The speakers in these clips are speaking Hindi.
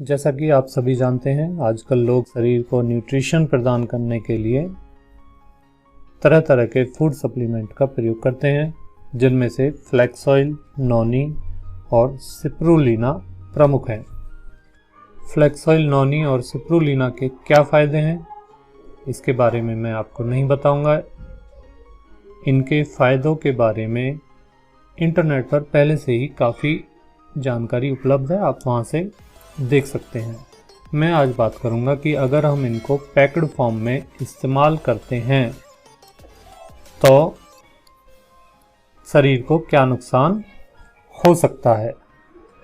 जैसा कि आप सभी जानते हैं, आजकल लोग शरीर को न्यूट्रिशन प्रदान करने के लिए तरह तरह के फूड सप्लीमेंट का प्रयोग करते हैं, जिनमें से फ्लैक्स ऑयल, नॉनी और स्पिरुलिना प्रमुख हैं। फ्लैक्स ऑयल, नॉनी और स्पिरुलिना के क्या फ़ायदे हैं, इसके बारे में मैं आपको नहीं बताऊंगा। इनके फ़ायदों के बारे में इंटरनेट पर पहले से ही काफ़ी जानकारी उपलब्ध है, आप वहाँ से देख सकते हैं। मैं आज बात करूंगा कि अगर हम इनको पैक्ड फॉर्म में इस्तेमाल करते हैं तो शरीर को क्या नुकसान हो सकता है।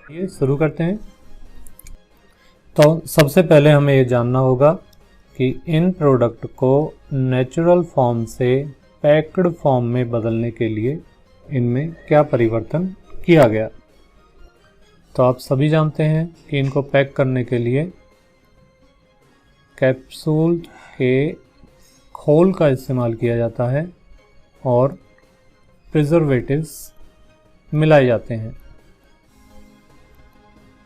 ये शुरू करते हैं। तो सबसे पहले हमें ये जानना होगा कि इन प्रोडक्ट को नेचुरल फॉर्म से पैक्ड फॉर्म में बदलने के लिए इनमें क्या परिवर्तन किया गया। तो आप सभी जानते हैं कि इनको पैक करने के लिए कैप्सूल के खोल का इस्तेमाल किया जाता है और प्रिजर्वेटिव्स मिलाए जाते हैं।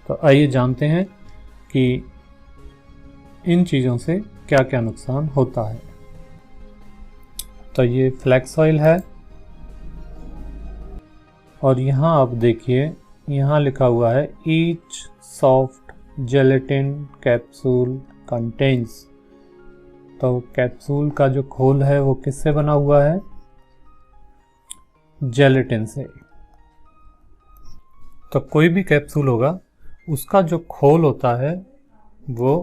तो आइए जानते हैं कि इन चीज़ों से क्या क्या नुकसान होता है। तो ये फ्लैक्स ऑयल है और यहाँ आप देखिए, यहाँ लिखा हुआ है each soft gelatin capsule contains. तो कैप्सूल का जो खोल है वो किससे बना हुआ है? जेलेटिन से। तो कोई भी कैप्सूल होगा, उसका जो खोल होता है वो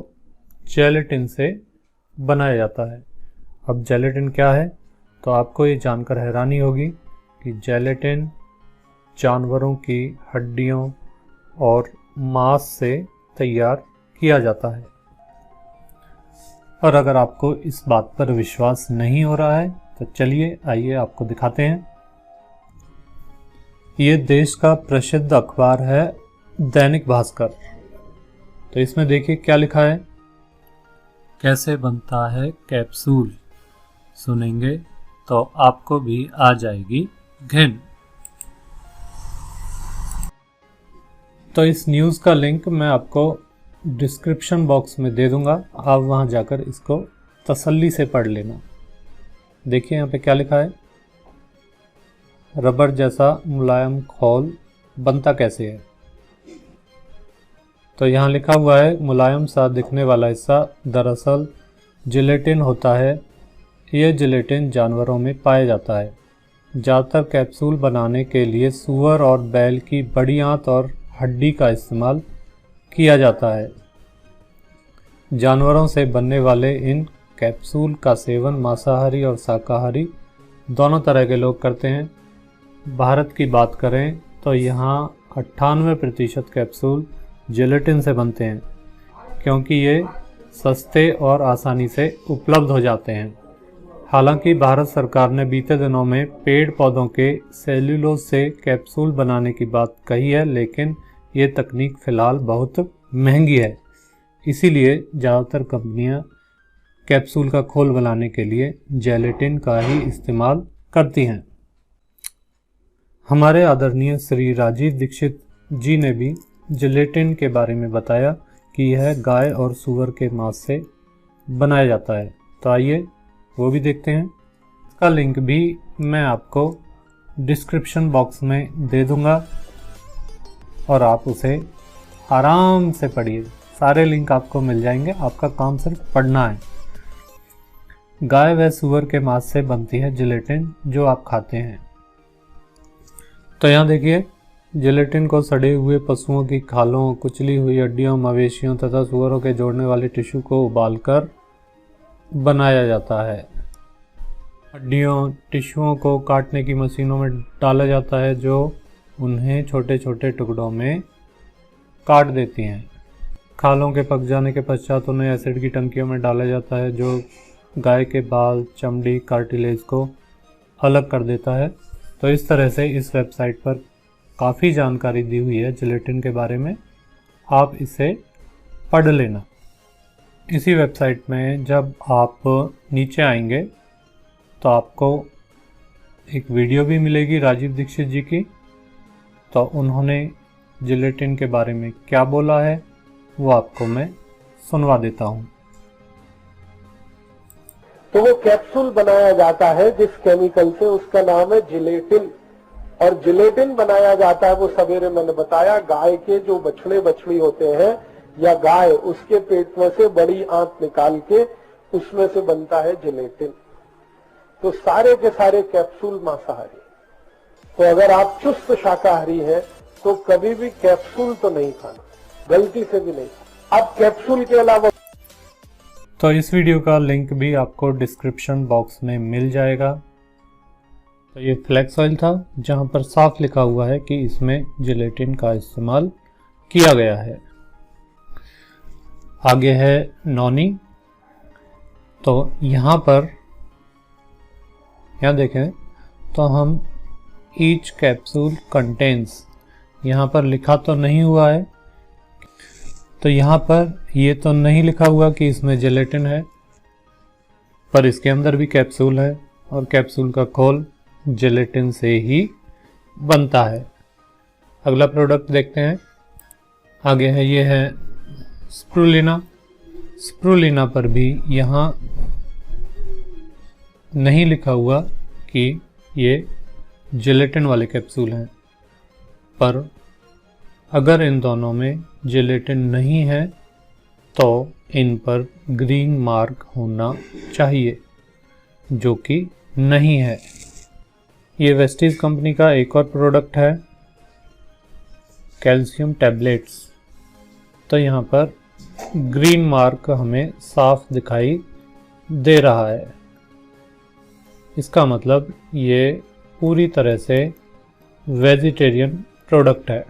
जेलेटिन से बनाया जाता है। अब जेलेटिन क्या है, तो आपको ये जानकर हैरानी होगी कि जेलेटिन जानवरों की हड्डियों और मांस से तैयार किया जाता है। और अगर आपको इस बात पर विश्वास नहीं हो रहा है तो चलिए आइए आपको दिखाते हैं। ये देश का प्रसिद्ध अखबार है दैनिक भास्कर। तो इसमें देखिए क्या लिखा है, कैसे बनता है कैप्सूल, सुनेंगे तो आपको भी आ जाएगी घिन। तो इस न्यूज़ का लिंक मैं आपको डिस्क्रिप्शन बॉक्स में दे दूंगा, आप वहां जाकर इसको तसल्ली से पढ़ लेना। देखिए यहाँ पे क्या लिखा है, रबर जैसा मुलायम खोल बनता कैसे है। तो यहाँ लिखा हुआ है, मुलायम सा दिखने वाला हिस्सा दरअसल जिलेटिन होता है। यह जिलेटिन जानवरों में पाया जाता है। ज़्यादातर कैप्सूल बनाने के लिए सूअर और बैल की बड़ी आंत और हड्डी का इस्तेमाल किया जाता है। जानवरों से बनने वाले इन कैप्सूल का सेवन मांसाहारी और शाकाहारी दोनों तरह के लोग करते हैं। भारत की बात करें तो यहाँ 98% कैप्सूल जेलेटिन से बनते हैं, क्योंकि ये सस्ते और आसानी से उपलब्ध हो जाते हैं। हालांकि भारत सरकार ने बीते दिनों में पेड़ पौधों के सेल्यूलोज से कैप्सूल बनाने की बात कही है, लेकिन ये तकनीक फ़िलहाल बहुत महंगी है। इसीलिए ज़्यादातर कंपनियां कैप्सूल का खोल बनाने के लिए जेलेटिन का ही इस्तेमाल करती हैं। हमारे आदरणीय श्री राजीव दीक्षित जी ने भी जेलेटिन के बारे में बताया कि यह गाय और सूअर के मांस से बनाया जाता है। तो आइए वो भी देखते हैं। इसका लिंक भी मैं आपको डिस्क्रिप्शन बॉक्स में दे दूंगा और आप उसे आराम से पढ़िए। सारे लिंक आपको मिल जाएंगे, आपका काम सिर्फ पढ़ना है। गाय व सूअर के मांस से बनती है जेलेटिन, जो आप खाते हैं। तो यहाँ देखिए, जेलेटिन को सड़े हुए पशुओं की खालों, कुचली हुई हड्डियों, मवेशियों तथा सूअरों के जोड़ने वाले टिश्यू को उबालकर बनाया जाता है। हड्डियों, टिश्यूओं को काटने की मशीनों में डाला जाता है, जो उन्हें छोटे छोटे टुकड़ों में काट देती हैं। खालों के पक जाने के पश्चात उन्हें एसिड की टंकियों में डाला जाता है, जो गाय के बाल, चमड़ी, कार्टिलेज को अलग कर देता है। तो इस तरह से इस वेबसाइट पर काफ़ी जानकारी दी हुई है जेलेटिन के बारे में, आप इसे पढ़ लेना। इसी वेबसाइट में जब आप नीचे आएंगे तो आपको एक वीडियो भी मिलेगी राजीव दीक्षित जी की। तो उन्होंने जेलेटिन के बारे में क्या बोला है वो आपको मैं सुनवा देता हूँ। तो वो कैप्सूल बनाया जाता है जिस केमिकल से, उसका नाम है जिलेटिन। और जिलेटिन बनाया जाता है, वो सवेरे मैंने बताया, गाय के जो बछड़े बछड़ी होते हैं या गाय, उसके पेट में से बड़ी आंत निकाल के उसमें से बनता है जिलेटिन। तो सारे के सारे कैप्सूल मांसाहारी। तो अगर आप चुस्त शाकाहारी हैं तो कभी भी कैप्सूल तो नहीं खाना, गलती से भी नहीं। अब कैप्सूल के अलावा तो इस वीडियो का लिंक भी आपको डिस्क्रिप्शन बॉक्स में मिल जाएगा। तो ये फ्लैक्स ऑयल था जहां पर साफ लिखा हुआ है कि इसमें जिलेटिन का इस्तेमाल किया गया है। आगे है नॉनी। तो यहाँ पर यहाँ देखें तो हम ईच कैप्सूल कंटेन्स, यहाँ पर लिखा तो नहीं हुआ है, तो यहाँ पर ये तो नहीं लिखा हुआ कि इसमें जिलेटिन है, पर इसके अंदर भी कैप्सूल है और कैप्सूल का खोल जिलेटिन से ही बनता है। अगला प्रोडक्ट देखते हैं। आगे है, ये है स्प्रुलिना। स्प्रुलिना पर भी यहाँ नहीं लिखा हुआ कि ये जिलेटिन वाले कैप्सूल हैं, पर अगर इन दोनों में जिलेटिन नहीं है तो इन पर ग्रीन मार्क होना चाहिए, जो कि नहीं है। ये वेस्टीज कंपनी का एक और प्रोडक्ट है, कैल्शियम टैबलेट्स। तो यहाँ पर ग्रीन मार्क हमें साफ दिखाई दे रहा है। इसका मतलब ये पूरी तरह से वेजिटेरियन प्रोडक्ट है।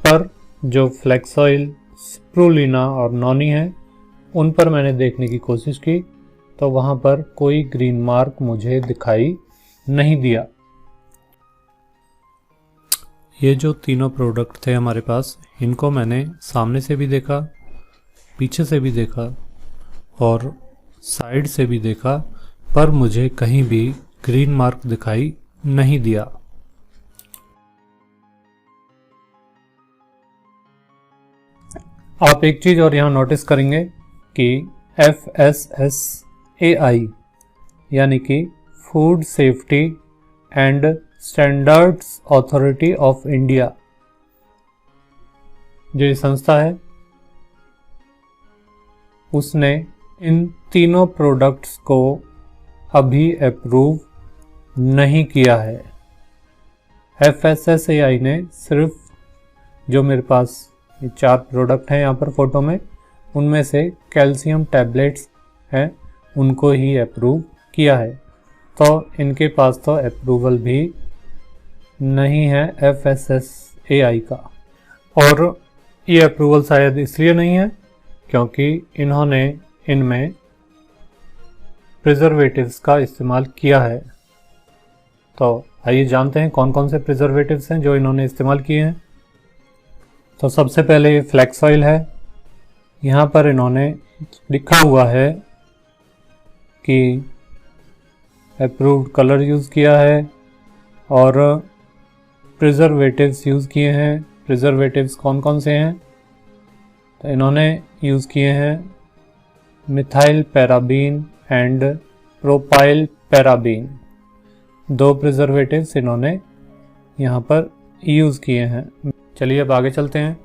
पर जो फ्लैक्स ऑयल, स्प्रुलिना और नॉनी है, उन पर मैंने देखने की कोशिश की तो वहाँ पर कोई ग्रीन मार्क मुझे दिखाई नहीं दिया। ये जो तीनों प्रोडक्ट थे हमारे पास, इनको मैंने सामने से भी देखा, पीछे से भी देखा और साइड से भी देखा, पर मुझे कहीं भी ग्रीन मार्क दिखाई नहीं दिया। आप एक चीज़ और यहाँ नोटिस करेंगे कि FSSAI यानी कि food safety and standards authority of India, जो ये संस्था है, उसने इन तीनों प्रोडक्ट्स को अभी अप्रूव नहीं किया है। FSSAI ने सिर्फ जो मेरे पास ये 4 प्रोडक्ट हैं यहाँ पर फोटो में, उनमें से कैल्शियम टैबलेट्स हैं, उनको ही अप्रूव किया है। तो इनके पास तो अप्रूवल भी नहीं है FSSAI का। और ये अप्रूवल शायद इसलिए नहीं है क्योंकि इन्होंने इनमें प्रिजर्वेटिव्स का इस्तेमाल किया है। तो आइए जानते हैं कौन कौन से प्रिजर्वेटिव्स हैं जो इन्होंने इस्तेमाल किए हैं। तो सबसे पहले ये फ्लैक्स ऑयल है। यहाँ पर इन्होंने लिखा हुआ है कि अप्रूव्ड कलर यूज़ किया है और प्रिजर्वेटिव्स यूज़ किए हैं। प्रिजर्वेटिव्स कौन कौन से हैं? तो इन्होंने यूज़ किए हैं methyl paraben and propyl paraben. 2 preservatives इन्होंने यहाँ पर यूज़ किए हैं। चलिए अब आगे चलते हैं।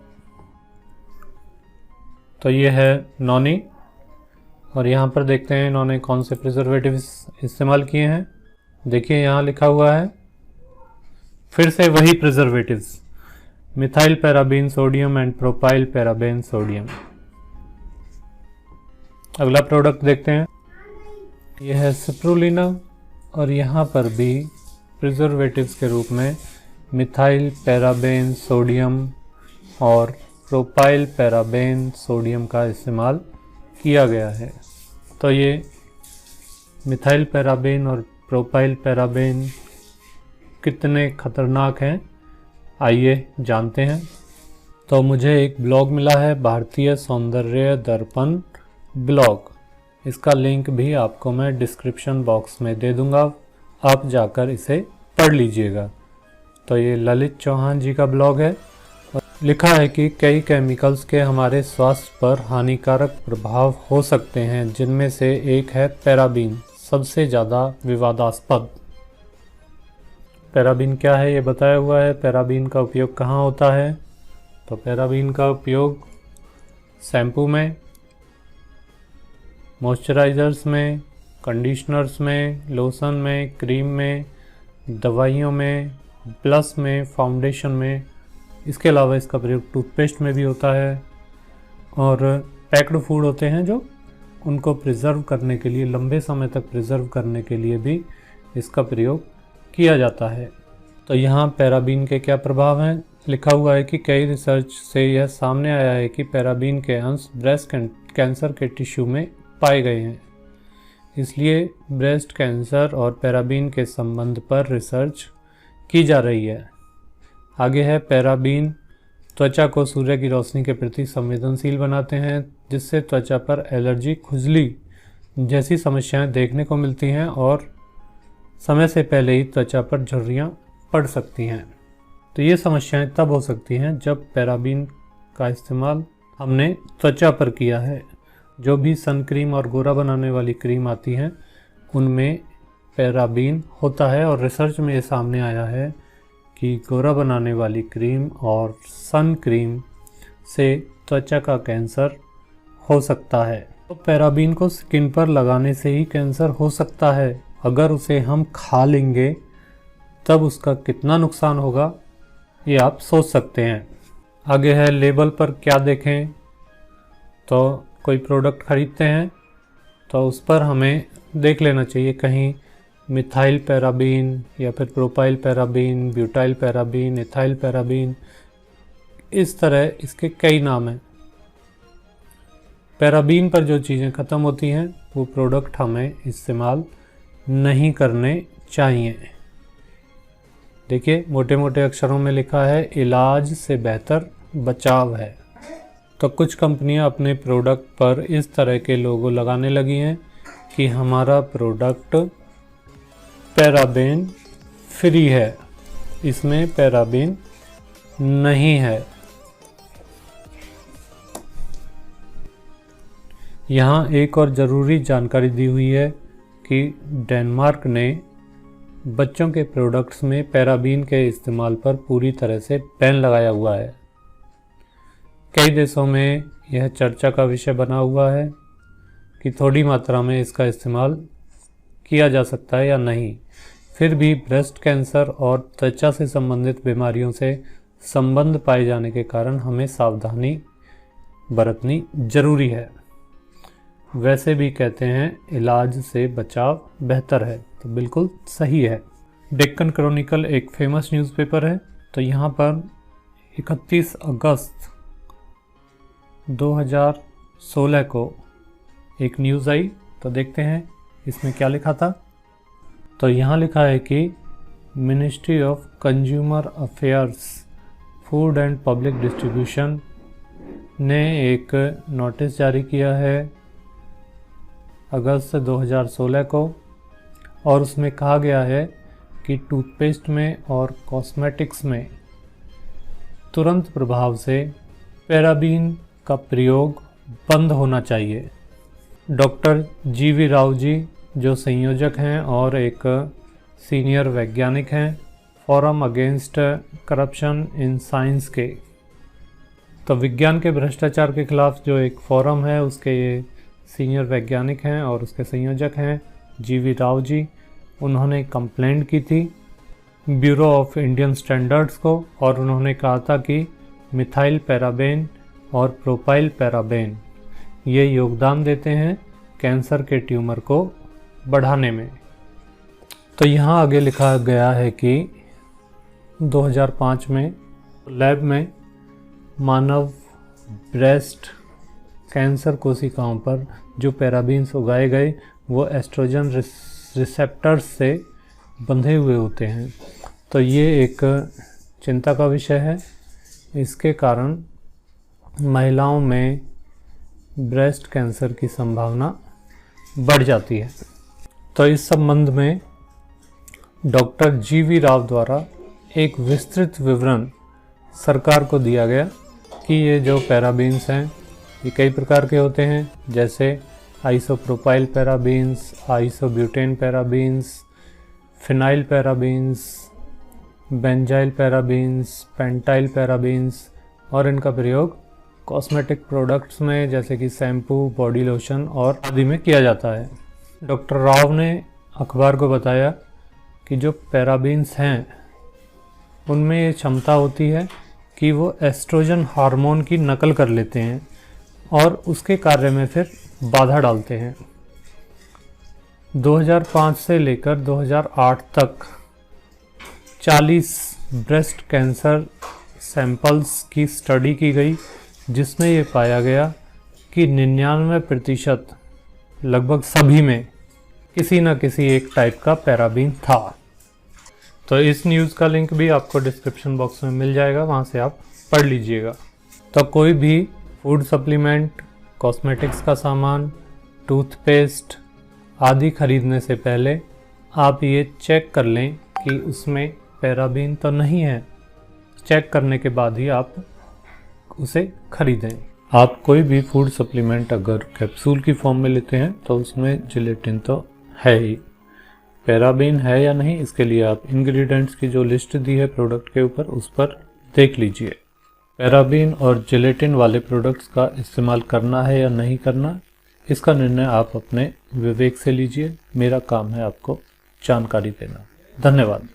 तो ये है नॉनी और यहाँ पर देखते हैं इन्होंने कौन से प्रिजर्वेटिव्स इस्तेमाल किए हैं। देखिए यहाँ लिखा हुआ है फिर से वही preservatives, methyl paraben sodium and propyl paraben sodium. अगला प्रोडक्ट देखते हैं, यह है स्प्रुलिना और यहाँ पर भी प्रिजर्वेटिव्स के रूप में मिथाइल पैराबेन सोडियम और प्रोपाइल पैराबेन सोडियम का इस्तेमाल किया गया है। तो ये मिथाइल पैराबेन और प्रोपाइल पैराबेन कितने खतरनाक हैं, आइए जानते हैं। तो मुझे एक ब्लॉग मिला है, भारतीय सौंदर्य दर्पण ब्लॉग। इसका लिंक भी आपको मैं डिस्क्रिप्शन बॉक्स में दे दूंगा, आप जाकर इसे पढ़ लीजिएगा। तो ये ललित चौहान जी का ब्लॉग है लिखा है कि कई केमिकल्स के हमारे स्वास्थ्य पर हानिकारक प्रभाव हो सकते हैं, जिनमें से एक है पैराबीन, सबसे ज़्यादा विवादास्पद। पैराबीन क्या है ये बताया हुआ है। पैराबीन का उपयोग कहाँ होता है? तो पैराबीन का उपयोग शैम्पू में, मॉइस्चराइज़र्स में, कंडीशनर्स में, लोशन में, क्रीम में, दवाइयों में, ब्लश में, फाउंडेशन में। इसके अलावा इसका प्रयोग टूथपेस्ट में भी होता है। और पैक्ड फूड होते हैं जो, उनको प्रिजर्व करने के लिए, लंबे समय तक प्रिजर्व करने के लिए भी इसका प्रयोग किया जाता है। तो यहाँ पैराबीन के क्या प्रभाव हैं? लिखा हुआ है कि कई रिसर्च से यह सामने आया है कि पैराबीन के अंश ब्रेस्ट कैंसर के टिश्यू में पाए गए हैं। इसलिए ब्रेस्ट कैंसर और पैराबीन के संबंध पर रिसर्च की जा रही है। आगे है पैराबीन त्वचा को सूर्य की रोशनी के प्रति संवेदनशील बनाते हैं, जिससे त्वचा पर एलर्जी, खुजली जैसी समस्याएं देखने को मिलती हैं और समय से पहले ही त्वचा पर झुर्रियाँ पड़ सकती हैं। तो ये समस्याएं तब हो सकती हैं जब पैराबीन का इस्तेमाल हमने त्वचा पर किया है। जो भी सन क्रीम और गोरा बनाने वाली क्रीम आती हैं उनमें पैराबीन होता है, और रिसर्च में ये सामने आया है कि गोरा बनाने वाली क्रीम और सन क्रीम से त्वचा का कैंसर हो सकता है। तो पैराबीन को स्किन पर लगाने से ही कैंसर हो सकता है। अगर उसे हम खा लेंगे तब उसका कितना नुकसान होगा ये आप सोच सकते हैं। आगे है लेबल पर क्या देखें। तो कोई प्रोडक्ट खरीदते हैं तो उस पर हमें देख लेना चाहिए कहीं मिथाइल पैराबीन या फिर propyl paraben, butyl paraben, ethyl paraben, इस तरह इसके कई नाम हैं। पैराबीन पर जो चीज़ें ख़त्म होती हैं वो प्रोडक्ट हमें इस्तेमाल नहीं करने चाहिए। देखिए मोटे मोटे अक्षरों में लिखा है इलाज से बेहतर बचाव है। तो कुछ कंपनियां अपने प्रोडक्ट पर इस तरह के लोगो लगाने लगी हैं कि हमारा प्रोडक्ट पैराबेन फ्री है, इसमें पैराबीन नहीं है। यहाँ एक और ज़रूरी जानकारी दी हुई है कि डेनमार्क ने बच्चों के प्रोडक्ट्स में पैराबीन के इस्तेमाल पर पूरी तरह से बैन लगाया हुआ है। कई देशों में यह चर्चा का विषय बना हुआ है कि थोड़ी मात्रा में इसका इस्तेमाल किया जा सकता है या नहीं। फिर भी ब्रेस्ट कैंसर और त्वचा से संबंधित बीमारियों से संबंध पाए जाने के कारण हमें सावधानी बरतनी जरूरी है। वैसे भी कहते हैं इलाज से बचाव बेहतर है, तो बिल्कुल सही है। डेक्कन क्रॉनिकल एक फेमस न्यूज़पेपर है। तो यहाँ पर 31 अगस्त 2016 को एक न्यूज़ आई, तो देखते हैं इसमें क्या लिखा था। तो यहाँ लिखा है कि ministry of consumer affairs, food and public distribution ने एक नोटिस जारी किया है अगस्त 2016 को, और उसमें कहा गया है कि टूथपेस्ट में और कॉस्मेटिक्स में तुरंत प्रभाव से पैराबीन का प्रयोग बंद होना चाहिए। डॉक्टर जीवी राव जी जो संयोजक हैं और एक सीनियर वैज्ञानिक हैं forum against corruption in science के, तो विज्ञान के भ्रष्टाचार के खिलाफ जो एक फोरम है उसके ये सीनियर वैज्ञानिक हैं और उसके संयोजक हैं जीवी राव जी। उन्होंने कंप्लेंट की थी ब्यूरो ऑफ इंडियन स्टैंडर्ड्स को, और उन्होंने कहा था कि मिथाइल पैराबेन और प्रोपाइल पैराबेन ये योगदान देते हैं कैंसर के ट्यूमर को बढ़ाने में। तो यहाँ आगे लिखा गया है कि 2005 में लैब में मानव ब्रेस्ट कैंसर कोशिकाओं पर जो पैराबीन्स उगाए गए वो एस्ट्रोजन रिसेप्टर्स से बंधे हुए होते हैं। तो ये एक चिंता का विषय है। इसके कारण महिलाओं में ब्रेस्ट कैंसर की संभावना बढ़ जाती है। तो इस संबंध में डॉक्टर जीवी राव द्वारा एक विस्तृत विवरण सरकार को दिया गया कि ये जो पैराबीन्स हैं ये कई प्रकार के होते हैं, जैसे isopropyl parabens, isobutane parabens, phenyl parabens, benzyl parabens, pentyl parabens, और इनका प्रयोग कॉस्मेटिक प्रोडक्ट्स में जैसे कि शैम्पू, बॉडी लोशन और आदि में किया जाता है। डॉक्टर राव ने अखबार को बताया कि जो पैराबीन्स हैं उनमें ये क्षमता होती है कि वो एस्ट्रोजन हार्मोन की नकल कर लेते हैं और उसके कार्य में फिर बाधा डालते हैं। 2005 से लेकर 2008 तक 40 ब्रेस्ट कैंसर सैंपल्स की स्टडी की गई, जिसमें ये पाया गया कि 99% लगभग सभी में किसी न किसी एक टाइप का पैराबीन था। तो इस न्यूज़ का लिंक भी आपको डिस्क्रिप्शन बॉक्स में मिल जाएगा, वहाँ से आप पढ़ लीजिएगा। तो कोई भी फूड सप्लीमेंट, कॉस्मेटिक्स का सामान, टूथपेस्ट आदि खरीदने से पहले आप ये चेक कर लें कि उसमें पैराबीन तो नहीं है। चेक करने के बाद ही आप उसे खरीदें। आप कोई भी फूड सप्लीमेंट अगर कैप्सूल की फॉर्म में लेते हैं तो उसमें जिलेटिन तो है ही। पैराबीन है या नहीं, इसके लिए आप इंग्रेडिएंट्स की जो लिस्ट दी है प्रोडक्ट के ऊपर, उस पर देख लीजिए। पैराबीन और जिलेटिन वाले प्रोडक्ट्स का इस्तेमाल करना है या नहीं करना, इसका निर्णय आप अपने विवेक से लीजिए। मेरा काम है आपको जानकारी देना। धन्यवाद।